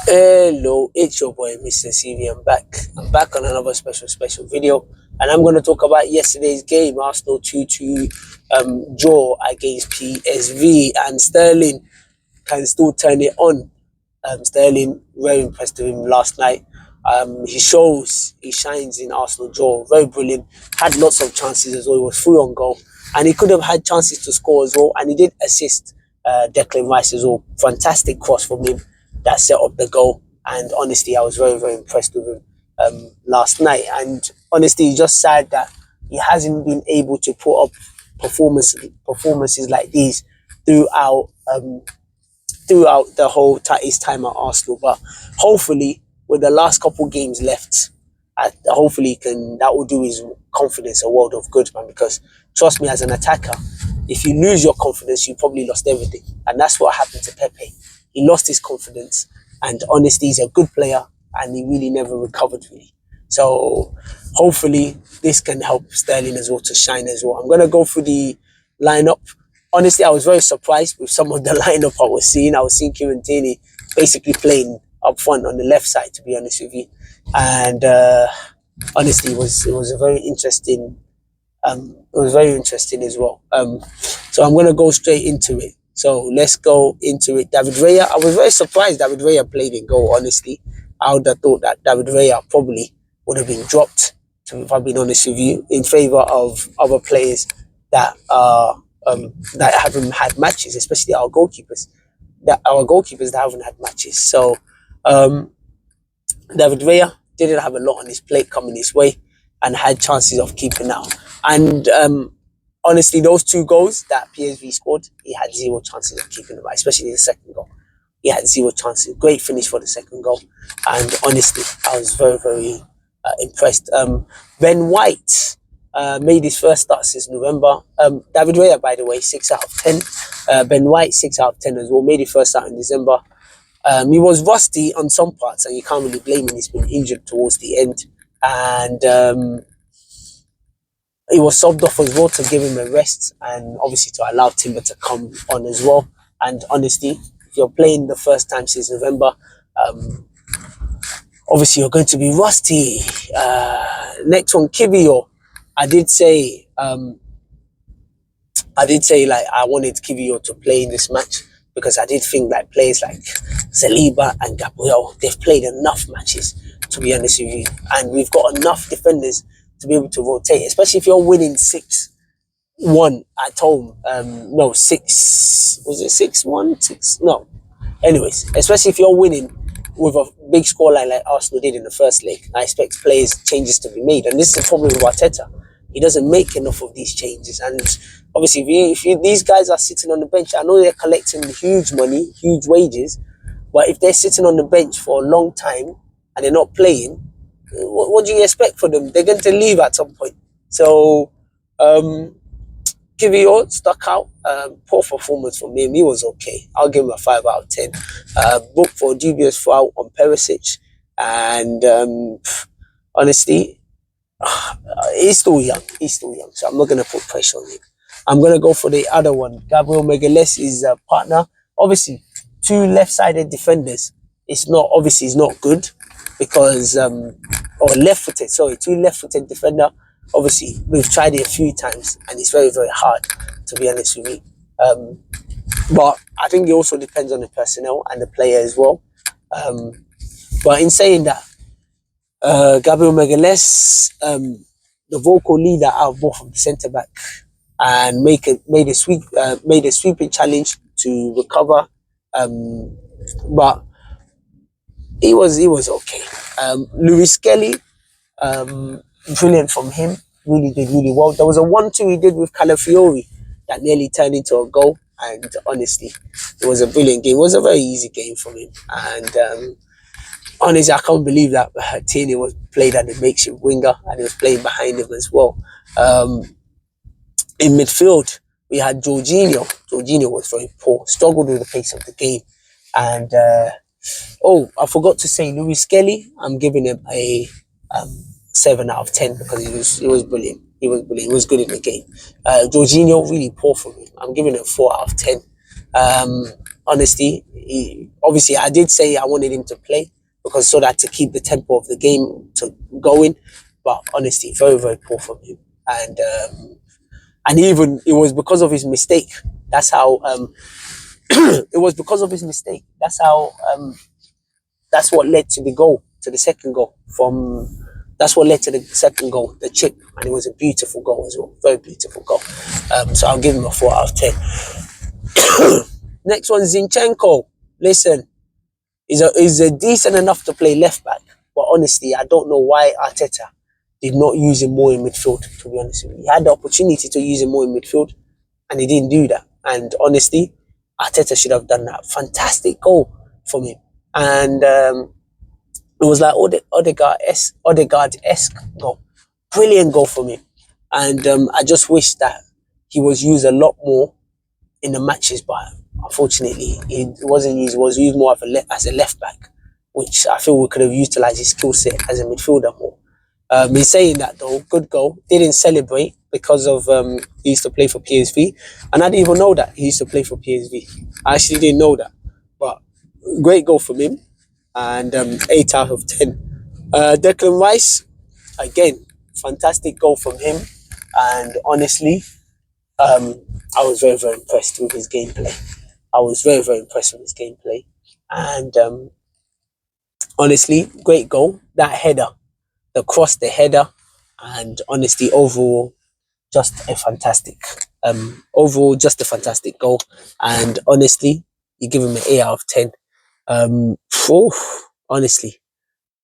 Hello, it's your boy MrCV. I'm back on another special video, and I'm going to talk about yesterday's game. Arsenal 2-2 draw against PSV, and Sterling can still turn it on. Sterling, very impressed with him last night. He shines in Arsenal draw. Very brilliant. Had lots of chances as well. He was free on goal, and he could have had chances to score as well. And he did assist Declan Rice as well. Fantastic cross from him that set up the goal. And honestly, I was very impressed with him last night. And honestly, it's just sad that he hasn't been able to put up performances like these throughout his time at Arsenal. But hopefully, with the last couple games left, hopefully that will do his confidence a world of good, man. Because trust me, as an attacker, if you lose your confidence, you probably lost everything, and that's what happened to Pepe. He lost his confidence, and honestly, he's a good player, and he really never recovered, really. So hopefully, this can help Sterling as well to shine as well. I'm gonna go through the lineup. Honestly, I was very surprised with some of the lineup I was seeing. I was seeing Kieran Tierney basically playing up front on the left side, to be honest with you. And honestly, it was a very interesting. It was very interesting as well. So I'm gonna go straight into it. So let's go into it. David Raya. I was very surprised David Raya played in goal. Honestly, I would have thought that David Raya probably would have been dropped, if I've been honest with you, in favour of other players that haven't had matches, especially our goalkeepers. That haven't had matches. So David Raya didn't have a lot on his plate coming his way, and had chances of keeping out. And honestly, those two goals that PSV scored, he had zero chances of keeping them out, especially the second goal. He had zero chances. Great finish for the second goal. And honestly, I was very impressed. Ben White made his first start since November. David Raya, by the way, 6 out of 10. Ben White, 6 out of 10 as well. Made his first start in December. He was rusty on some parts, and you can't really blame him. He's been injured towards the end. And he was subbed off as well to give him a rest, and obviously to allow Timber to come on as well. And honestly, if you're playing the first time since November, obviously you're going to be rusty. Next one, Kivio. I did say like I wanted Kivio to play in this match, because I did think that players like Saliba and Gabriel, they've played enough matches, to be honest with you, and we've got enough defenders to be able to rotate, especially if you're winning 6-1 at home. No, 6, was it 6-1? 6, no. Anyways, especially if you're winning with a big scoreline like Arsenal did in the first leg, I expect changes to be made. And this is the problem with Arteta. He doesn't make enough of these changes. And obviously, these guys are sitting on the bench, I know they're collecting huge money, huge wages, but if they're sitting on the bench for a long time and they're not playing, what do you expect for them? They're going to leave at some point. So, Kivio stuck out. Poor performance from him. He was okay. I'll give him a 5 out of 10. Booked for a dubious foul on Perisic. And honestly, he's still young. So I'm not going to put pressure on him. I'm going to go for the other one. Gabriel Magalhaes is a partner. Obviously, two left-sided defenders. It's not good, because two left-footed defender. Obviously, we've tried it a few times, and it's very hard, to be honest with me. But I think it also depends on the personnel and the player as well. But in saying that, Gabriel Magalhaes, the vocal leader out of both of the centre back, and made a sweeping challenge to recover. But he was okay. Luis Kelly, brilliant from him. Really did really well. There was a 1-2 he did with Calafiori that nearly turned into a goal. And honestly, it was a brilliant game. It was a very easy game for him. And honestly, I can't believe that Tierney was played at the makeshift winger, and he was playing behind him as well. In midfield, we had Jorginho. Jorginho was very poor, struggled with the pace of the game. And I forgot to say, Luis Kelly, I'm giving him a 7 out of 10, because he was brilliant. He was good in the game. Jorginho, really poor for me. I'm giving it 4 out of 10. honestly, obviously I did say I wanted him to play because so that to keep the tempo of the game to going. But honestly, very very poor from him, and even it was because of his mistake. That's how it was because of his mistake. That's how that's what led to the goal, to the second goal from. That's what led to the second goal, the chip, and it was a beautiful goal as well, very beautiful goal. So I'll give him a 4 out of 10. Next one, Zinchenko. Listen, he's a decent enough to play left back, but honestly, I don't know why Arteta did not use him more in midfield. To be honest with you, he had the opportunity to use him more in midfield, and he didn't do that. And honestly, Arteta should have done that. Fantastic goal from him, and it was like Odegaard-esque goal, brilliant goal from him. And I just wish that he was used a lot more in the matches, but unfortunately, he wasn't used. He was used more as a left back, which I feel we could have utilised his skill set as a midfielder more. He's saying that though, good goal. Didn't celebrate because of he used to play for PSV, and I didn't even know that he used to play for PSV. I actually didn't know that, but great goal from him, and 8 out of 10. Declan Rice, again, fantastic goal from him, and honestly, I was very, very impressed with his gameplay. I was very, very impressed with his gameplay. And honestly, great goal. That header, the cross, the header, and honestly, just a fantastic, overall, just a fantastic goal. And honestly, you give him an 8 out of 10. Um, phew, honestly,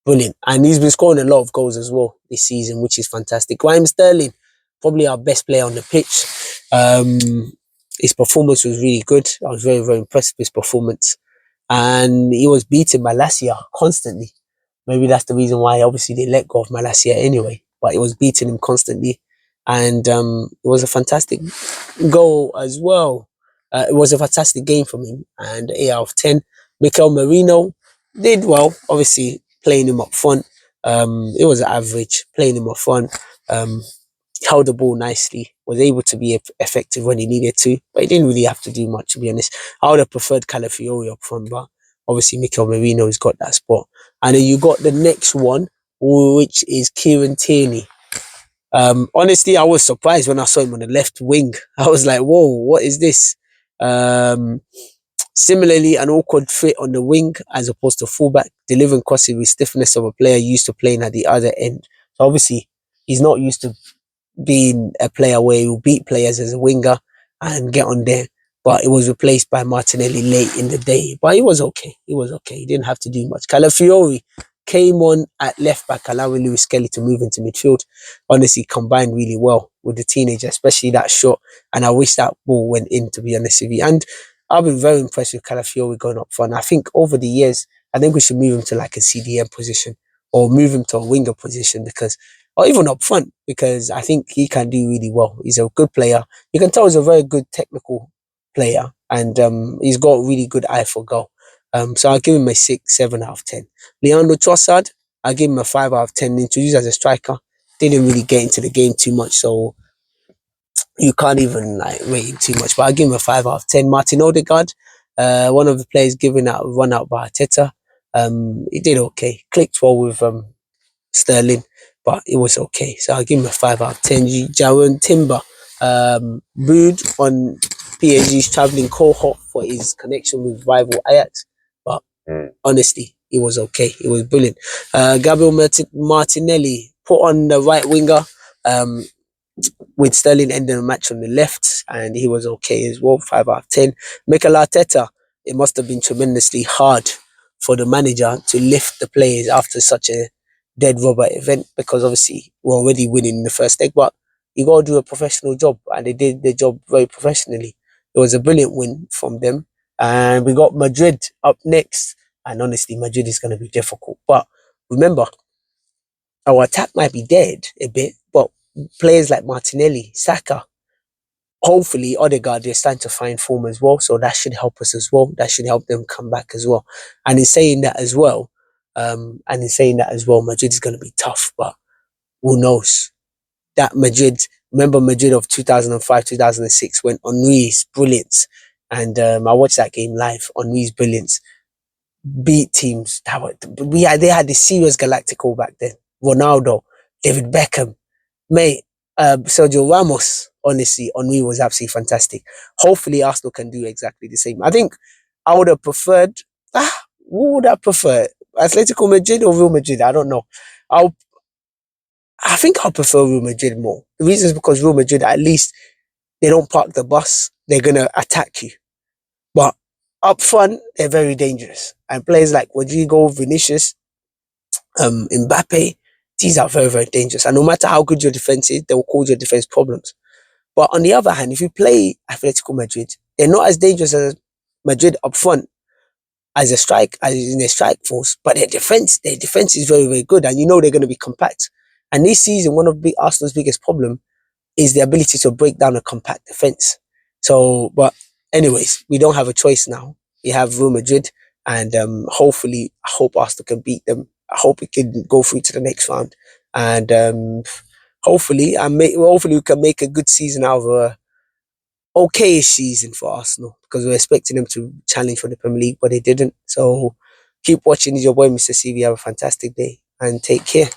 brilliant. And he's been scoring a lot of goals as well this season, which is fantastic. Raheem Sterling, probably our best player on the pitch. His performance was really good. I was very, very impressed with his performance. And he was beaten by Malacia constantly. Maybe that's the reason why obviously they let go of Malacia anyway. But it was beating him constantly. And it was a fantastic goal as well. It was a fantastic game from him. And 8 out of 10. Mikel Merino did well, obviously playing him up front. It was average, playing him up front. Held the ball nicely, was able to be effective when he needed to, but he didn't really have to do much, to be honest. I would have preferred Calafiori up front, but obviously Mikel Merino's got that spot. And then you got the next one, which is Kieran Tierney. Honestly, I was surprised when I saw him on the left wing. I was like, whoa, what is this? Similarly, an awkward fit on the wing as opposed to fullback, delivering crosses with stiffness of a player used to playing at the other end. So obviously, he's not used to being a player where he will beat players as a winger and get on there. But it was replaced by Martinelli late in the day. But he was okay. He was okay. He didn't have to do much. Calafiori came on at left back, allowing Lewis Kelly to move into midfield. Honestly, combined really well with the teenager, especially that shot. And I wish that ball went in, to be honest with you. And I've been very impressed with Calafiori going up front. I think over the years, I think we should move him to like a CDM position or move him to a winger position or even up front, because I think he can do really well. He's a good player. You can tell he's a very good technical player, and he's got a really good eye for goal. So I'll give him a 6, 7 out of 10. Leandro Trossard, I'll give him a 5 out of 10. Introduced as a striker, didn't really get into the game too much, so you can't even like rate him too much. But I'll give him a 5 out of 10. Martin Odegaard, one of the players given out run out by Arteta. He did okay. Clicked well with Sterling, but it was okay. So I'll give him a 5 out of 10. Jaron Timber, booed on PSG's travelling cohort for his connection with rival Ajax, but honestly, it was okay. It was brilliant. Gabriel Martinelli put on the right winger, with Sterling ending the match on the left, and he was okay as well. 5 out of 10. Mikel Arteta, it must have been tremendously hard for the manager to lift the players after such a dead rubber event, because obviously we're already winning in the first leg, but you got to do a professional job, and they did their job very professionally. It was a brilliant win from them, and we got Madrid up next, and honestly, Madrid is going to be difficult. But remember, our attack might be dead a bit, but players like Martinelli, Saka, hopefully Odegaard, they're starting to find form as well, so that should help us as well. That should help them come back as well. And in saying that as well, Madrid is going to be tough, but who knows? That Madrid, remember Madrid of 2005, 2006, when Henri's brilliance, and I watched that game live on Ree's Brilliance. Beat teams that were they had the serious Galactico back then. Ronaldo, David Beckham, mate, Sergio Ramos. Honestly, Henri was absolutely fantastic. Hopefully, Arsenal can do exactly the same. I think I would have preferred. Who would I prefer? Atletico Madrid or Real Madrid? I don't know. I'll. I think I'll prefer Real Madrid more. The reason is because Real Madrid, at least, they don't park the bus. They're gonna attack you. But up front, they're very dangerous. And players like Rodrigo, Vinicius, Mbappe, these are very, very dangerous. And no matter how good your defense is, they will cause your defense problems. But on the other hand, if you play Atletico Madrid, they're not as dangerous as Madrid up front as in a strike force, but their defense is very, very good. And you know they're going to be compact. And this season, one of Arsenal's biggest problem is the ability to break down a compact defense. So, but anyways, we don't have a choice now. We have Real Madrid, and hopefully, I hope Arsenal can beat them. I hope we can go through to the next round, and hopefully we can make a good season out of a okay season for Arsenal, because we're expecting them to challenge for the Premier League, but they didn't. So keep watching. It's your boy, Mr. CV. Have a fantastic day and take care.